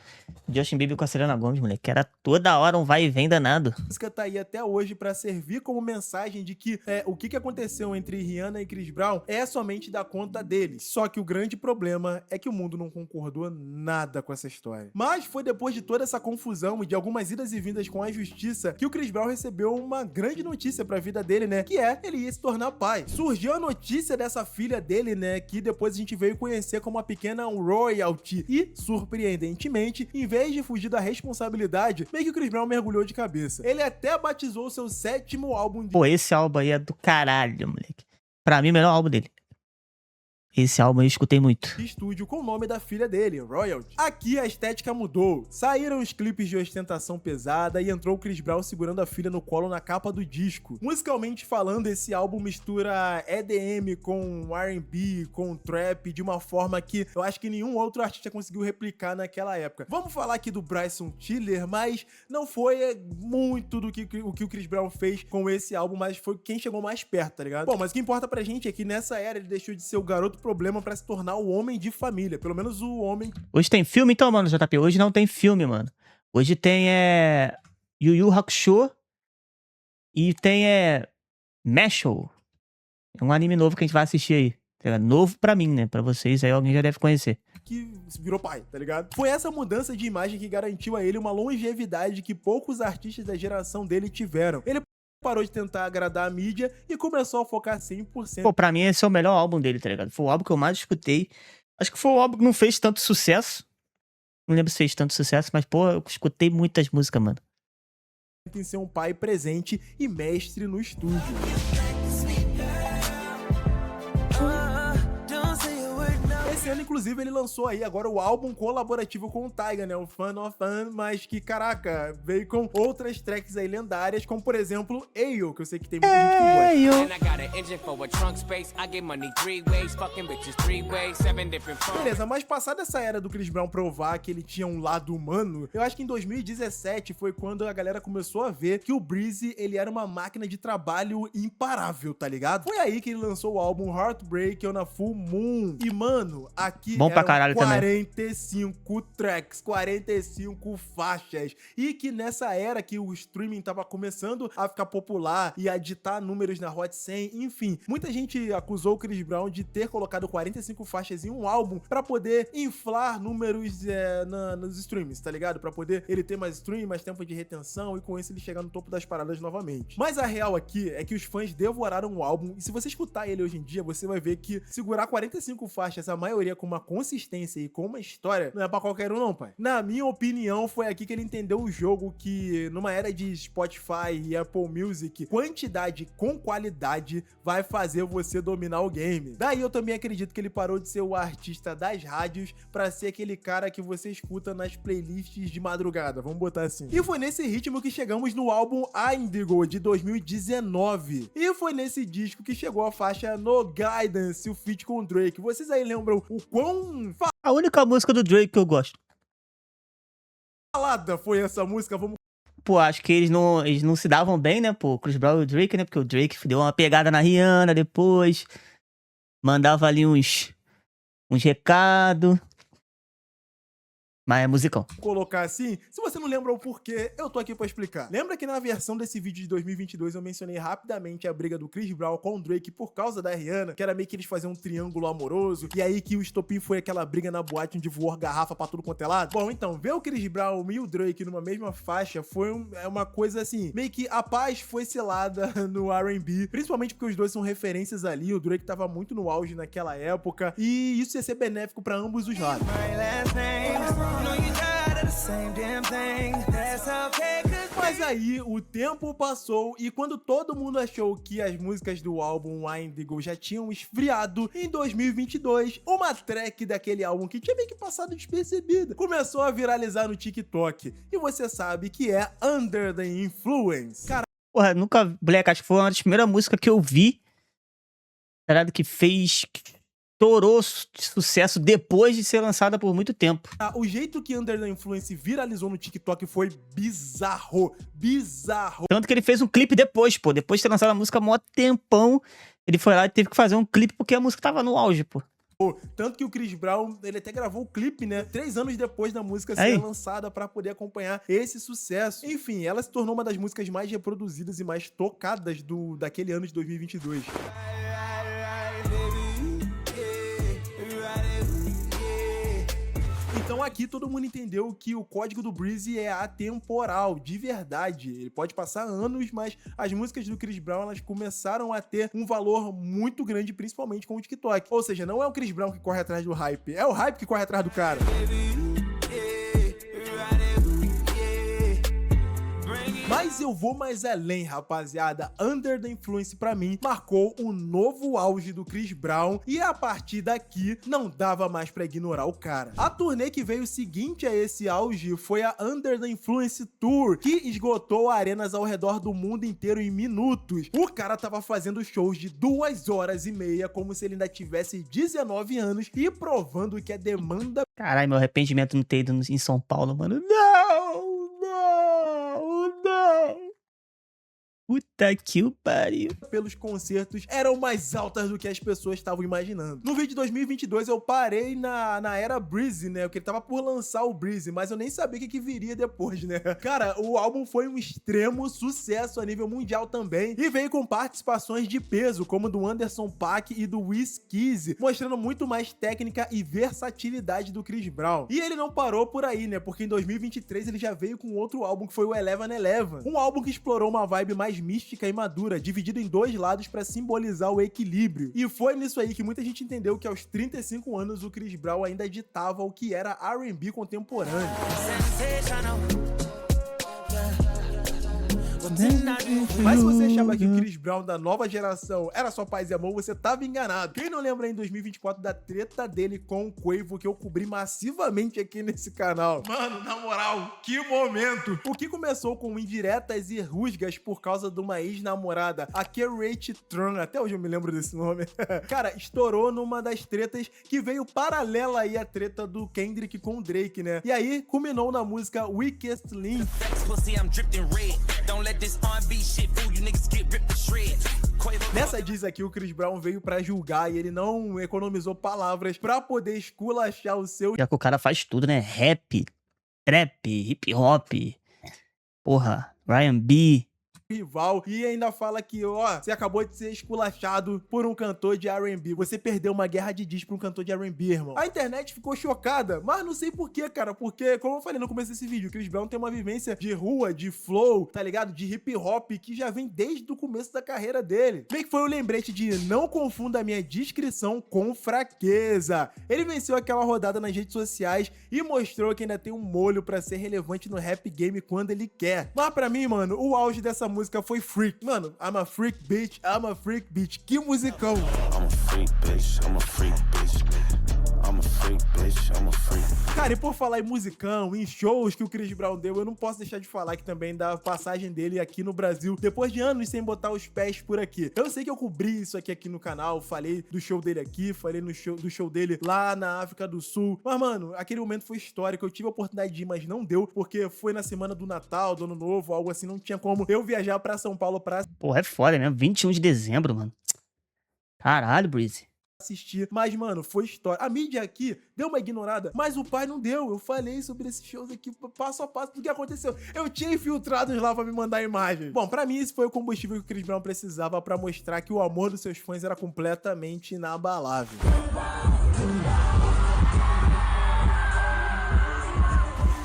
Justin Bieber com a Selena Gomez, moleque. Que era toda hora um vai e vem danado. música tá aí até hoje pra servir como mensagem de que o que aconteceu entre Rihanna e Chris Brown é somente da conta deles. Só que o grande problema é que o mundo não concordou nada com essa história. Mas foi depois de toda essa confusão e de algumas idas e vindas com a justiça que o Chris Brown recebeu uma grande notícia pra vida dele, né? Que ele ia se tornar pai. Surgiu a notícia dessa filha dele, né? Que depois a gente veio conhecer como a pequena Royalty. E, surpreendentemente, em vez de fugir da responsabilidade, meio que o Chris Brown mergulhou de cabeça. Ele até batizou seu 7º álbum de Pô, esse álbum aí é do caralho, moleque. Pra mim, o melhor álbum dele. Esse álbum eu escutei muito. estúdio com o nome da filha dele, Royalty. Aqui a estética mudou. Saíram os clipes de ostentação pesada e entrou o Chris Brown segurando a filha no colo na capa do disco. Musicalmente falando, esse álbum mistura EDM com R&B, com trap, de uma forma que eu acho que nenhum outro artista conseguiu replicar naquela época. Vamos falar aqui do Bryson Tiller, mas não foi muito do que o Chris Brown fez com esse álbum, mas foi quem chegou mais perto, tá ligado? Bom, mas o que importa pra gente é que nessa era ele deixou de ser o garoto problema pra se tornar o homem de família. Pelo menos o homem. Hoje tem filme então, mano, JP? Hoje não tem filme, mano. Hoje tem Yu Yu Hakusho e tem Mashle. É um anime novo que a gente vai assistir aí. Tá, novo pra mim, né? Pra vocês aí alguém já deve conhecer. Que virou pai, tá ligado? Foi essa mudança de imagem que garantiu a ele uma longevidade que poucos artistas da geração dele tiveram. Ele parou de tentar agradar a mídia e começou a focar 100%. Pô, pra mim esse é o melhor álbum dele, tá ligado? Foi o álbum que eu mais escutei. Acho que foi o álbum que não fez tanto sucesso. Não lembro se fez tanto sucesso, mas, pô, eu escutei muitas músicas, mano. Em ser um pai presente e mestre no estúdio. Esse ano, inclusive, ele lançou aí agora o álbum colaborativo com o Tyga, né? O Fun of Fun, mas que, caraca, veio com outras tracks aí lendárias, como, por exemplo, Ayo, que eu sei que tem muita gente que gosta. And I got an engine for a trunk space. I get money 3 ways, fucking bitches 3 ways, 7 different phones. Beleza, mas passada essa era do Chris Brown provar que ele tinha um lado humano, eu acho que em 2017 foi quando a galera começou a ver que o Breezy, ele era uma máquina de trabalho imparável, tá ligado? Foi aí que ele lançou o álbum Heartbreak on a Full Moon. E, mano, aqui Bom pra eram caralho também. 45 tracks, 45 faixas. E que nessa era que o streaming tava começando a ficar popular e a ditar números na Hot 100, enfim, muita gente acusou o Chris Brown de ter colocado 45 faixas em um álbum pra poder inflar números nos streams, tá ligado? Pra poder ele ter mais stream, mais tempo de retenção e com isso ele chegar no topo das paradas novamente. Mas a real aqui é que os fãs devoraram o álbum e se você escutar ele hoje em dia, você vai ver que segurar 45 faixas, a maioria com uma consistência e com uma história, não é pra qualquer um não, pai. Na minha opinião, foi aqui que ele entendeu o jogo que numa era de Spotify e Apple Music, quantidade com qualidade vai fazer você dominar o game. Daí eu também acredito que ele parou de ser o artista das rádios pra ser aquele cara que você escuta nas playlists de madrugada, vamos botar assim. E foi nesse ritmo que chegamos no álbum Indigo de 2019. E foi nesse disco que chegou a faixa No Guidance, o feat com o Drake. Vocês aí lembram o quão A única música do Drake que eu gosto. falada foi essa música? Vamos Pô, acho que eles não se davam bem, né, pô? Chris Brown e o Drake, né? Porque o Drake deu uma pegada na Rihanna depois. Mandava ali uns recados. Mas é musicão. colocar assim, se você não lembra o porquê, eu tô aqui pra explicar. Lembra que na versão desse vídeo de 2022 eu mencionei rapidamente a briga do Chris Brown com o Drake por causa da Rihanna, que era meio que eles faziam um triângulo amoroso, e aí que o estopim foi aquela briga na boate onde voou garrafa pra tudo quanto é lado? Bom, então, ver o Chris Brown e o Drake numa mesma faixa foi uma coisa assim, meio que a paz foi selada no R&B, principalmente porque os dois são referências ali, o Drake tava muito no auge naquela época, e isso ia ser benéfico pra ambos os lados. Mas aí o tempo passou e quando todo mundo achou que as músicas do álbum Indigo já tinham esfriado, em 2022, uma track daquele álbum que tinha meio que passado despercebida começou a viralizar no TikTok. E você sabe que é Under the Influence. Cara, Porra, nunca. Moleque, acho que foi uma das primeiras músicas que eu vi. Tá ligado? Que fez. Que estourou sucesso depois de ser lançada por muito tempo. o jeito que Under the Influence viralizou no TikTok foi bizarro. Bizarro. Tanto que ele fez um clipe depois, pô. Depois de ter lançado a música há mó tempão, ele foi lá e teve que fazer um clipe porque a música tava no auge, pô. Tanto que o Chris Brown, ele até gravou o clipe, né? 3 anos depois da música ser Aí. lançada pra poder acompanhar esse sucesso. Enfim, ela se tornou uma das músicas mais reproduzidas e mais tocadas daquele ano de 2022. Então aqui todo mundo entendeu que o código do Breezy é atemporal, de verdade. Ele pode passar anos, mas as músicas do Chris Brown, elas começaram a ter um valor muito grande, principalmente com o TikTok. Ou seja, não é o Chris Brown que corre atrás do hype, é o hype que corre atrás do cara. Mas eu vou mais além, rapaziada. Under the Influence, pra mim, marcou um novo auge do Chris Brown e a partir daqui não dava mais pra ignorar o cara. A turnê que veio seguinte a esse auge foi a Under the Influence Tour, que esgotou arenas ao redor do mundo inteiro em minutos. O cara tava fazendo shows de 2 horas e meia, como se ele ainda tivesse 19 anos e provando que a demanda Caralho, meu arrependimento não ter ido em São Paulo, mano. Não! Puta que o pariu. pelos concertos eram mais altas do que as pessoas estavam imaginando. No vídeo de 2022 eu parei na era Breezy, né? Porque ele tava por lançar o Breezy, mas eu nem sabia o que viria depois, né? Cara, o álbum foi um extremo sucesso a nível mundial também e veio com participações de peso, como do Anderson .Paak e do Wizkid, mostrando muito mais técnica e versatilidade do Chris Brown. E ele não parou por aí, né? Porque em 2023 ele já veio com outro álbum que foi o 1111, um álbum que explorou uma vibe mais mística e madura, dividido em 2 lados pra simbolizar o equilíbrio. E foi nisso aí que muita gente entendeu que aos 35 anos o Chris Brown ainda ditava o que era R&B contemporâneo. Mas se você achava que o Chris Brown da nova geração era só paz e amor, você tava enganado. Quem não lembra em 2024 da treta dele com o Quavo, que eu cobri massivamente aqui nesse canal? Mano, na moral, que momento! O que começou com indiretas e rusgas por causa de uma ex-namorada, a Kerrate Tran, até hoje eu me lembro desse nome. Cara, estourou numa das tretas que veio paralela aí à treta do Kendrick com o Drake, né? E aí, culminou na música Weakest Link. Nessa diz aqui, o Chris Brown veio pra julgar e ele não economizou palavras pra poder esculachar o seu Já que o cara faz tudo, né? Rap, trap, hip hop, porra, R&B. rival e ainda fala que, ó, você acabou de ser esculachado por um cantor de R&B. Você perdeu uma guerra de diss pra um cantor de R&B, irmão. A internet ficou chocada, mas não sei por quê, cara, porque, como eu falei no começo desse vídeo, o Chris Brown tem uma vivência de rua, de flow, tá ligado? De hip hop, que já vem desde o começo da carreira dele. Meio que foi o lembrete de não confunda a minha descrição com fraqueza. Ele venceu aquela rodada nas redes sociais e mostrou que ainda tem um molho pra ser relevante no rap game quando ele quer. Mas pra mim, mano, o auge dessa música foi Freak. Mano, I'm a freak bitch, I'm a freak bitch. Que musicão. I'm a freak bitch, I'm a freak bitch. I'm a freak bitch, I'm a freak. Cara, e por falar em musicão, em shows que o Chris Brown deu, eu não posso deixar de falar aqui também da passagem dele aqui no Brasil, depois de anos sem botar os pés por aqui. Eu sei que eu cobri isso aqui no canal, falei do show dele aqui, falei do show dele lá na África do Sul, mas, mano, aquele momento foi histórico. Eu tive a oportunidade de ir, mas não deu, porque foi na semana do Natal, do Ano Novo, algo assim, não tinha como eu viajar pra São Paulo pra... Porra, é foda mesmo. 21 de dezembro, mano. Caralho, Breezy. assistir, mas, mano, foi história. A mídia aqui deu uma ignorada, mas o pai não deu. Eu falei sobre esses shows aqui, passo a passo do que aconteceu. Eu tinha infiltrados lá pra me mandar imagens. Bom, pra mim, esse foi o combustível que o Chris Brown precisava pra mostrar que o amor dos seus fãs era completamente inabalável.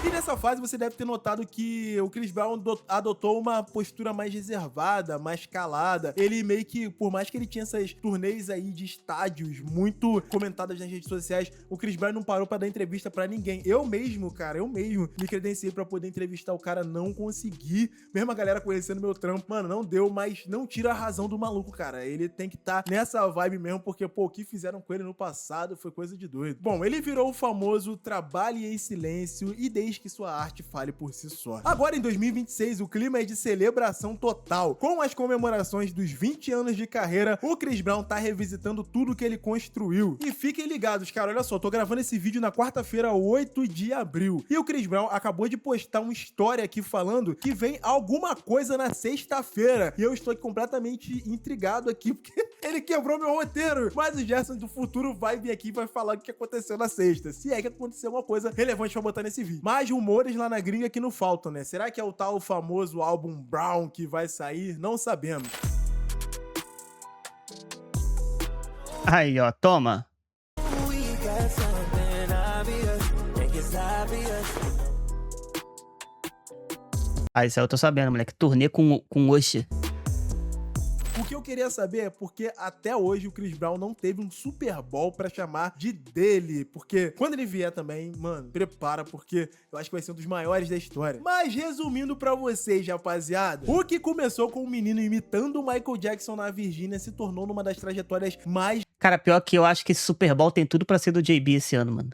E nessa fase você deve ter notado que o Chris Brown adotou uma postura mais reservada, mais calada. Ele meio que, por mais que ele tinha essas turnês aí de estádios muito comentadas nas redes sociais, o Chris Brown não parou pra dar entrevista pra ninguém. Eu mesmo me credenciei pra poder entrevistar o cara, não consegui. Mesmo a galera conhecendo meu trampo, mano, não deu, mas não tira a razão do maluco, cara. Ele tem que estar nessa vibe mesmo, porque, pô, o que fizeram com ele no passado foi coisa de doido. Bom, ele virou o famoso trabalhe em silêncio e deixe que sua arte fale por si só. Agora, em 2026, o clima é de celebração total. Com as comemorações dos 20 anos de carreira, o Chris Brown tá revisitando tudo que ele construiu. E fiquem ligados, cara, olha só, tô gravando esse vídeo na quarta-feira, 8 de abril. E o Chris Brown acabou de postar uma história aqui falando que vem alguma coisa na sexta-feira. E eu estou completamente intrigado aqui, porque ele quebrou meu roteiro. Mas o Gerson do futuro vai vir aqui e vai falar o que aconteceu na sexta. Se é que aconteceu uma coisa relevante pra botar nesse vídeo. Mas rumores lá na gringa que não faltam, né? Será que é o tal famoso álbum Brown que vai sair? Não sabemos. Aí, ó, toma. Ah, isso aí eu tô sabendo, moleque. Turnê com Oxi. O que eu queria saber é porque até hoje o Chris Brown não teve um Super Bowl pra chamar de dele. Porque quando ele vier também, mano, prepara, porque eu acho que vai ser um dos maiores da história. Mas resumindo pra vocês, rapaziada, o que começou com um menino imitando o Michael Jackson na Virgínia se tornou numa das trajetórias mais... Cara, pior que eu acho que esse Super Bowl tem tudo pra ser do JB esse ano, mano.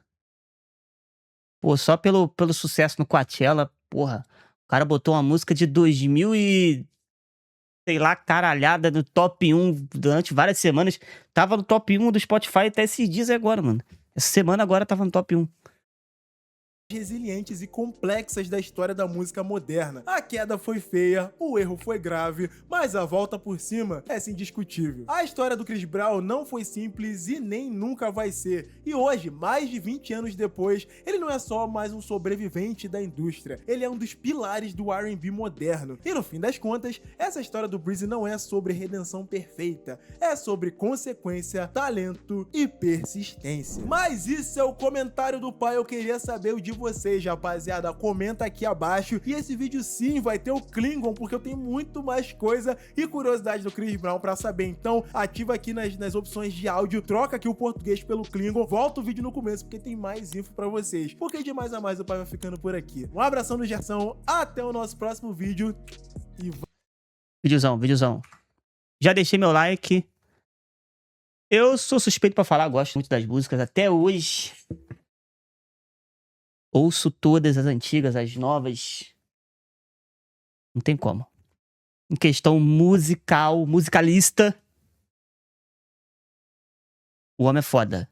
Pô, só pelo sucesso no Coachella, porra. O cara botou uma música de 2000 e... sei lá, caralhada no top 1 durante várias semanas. Tava no top 1 do Spotify até esses dias agora, mano. Essa semana agora tava no top 1. resilientes e complexas da história da música moderna. A queda foi feia, o erro foi grave, mas a volta por cima é indiscutível. A história do Chris Brown não foi simples e nem nunca vai ser. E hoje, mais de 20 anos depois, ele não é só mais um sobrevivente da indústria, ele é um dos pilares do R&B moderno. E no fim das contas, essa história do Breezy não é sobre redenção perfeita, é sobre consequência, talento e persistência. Mas isso é o comentário do pai, eu queria saber o de vocês, rapaziada. Comenta aqui abaixo. E esse vídeo sim vai ter o Klingon, porque eu tenho muito mais coisa e curiosidade do Chris Brown pra saber. Então ativa aqui nas opções de áudio, troca aqui o português pelo Klingon, volta o vídeo no começo porque tem mais info pra vocês. Porque de mais a mais o pai vai ficando por aqui. Um abração do Gerson, até o nosso próximo vídeo e... Videozão. Já deixei meu like. Eu sou suspeito pra falar, gosto muito das músicas até hoje. Ouço todas as antigas, as novas. Não tem como. Em questão musicalista, o homem é foda.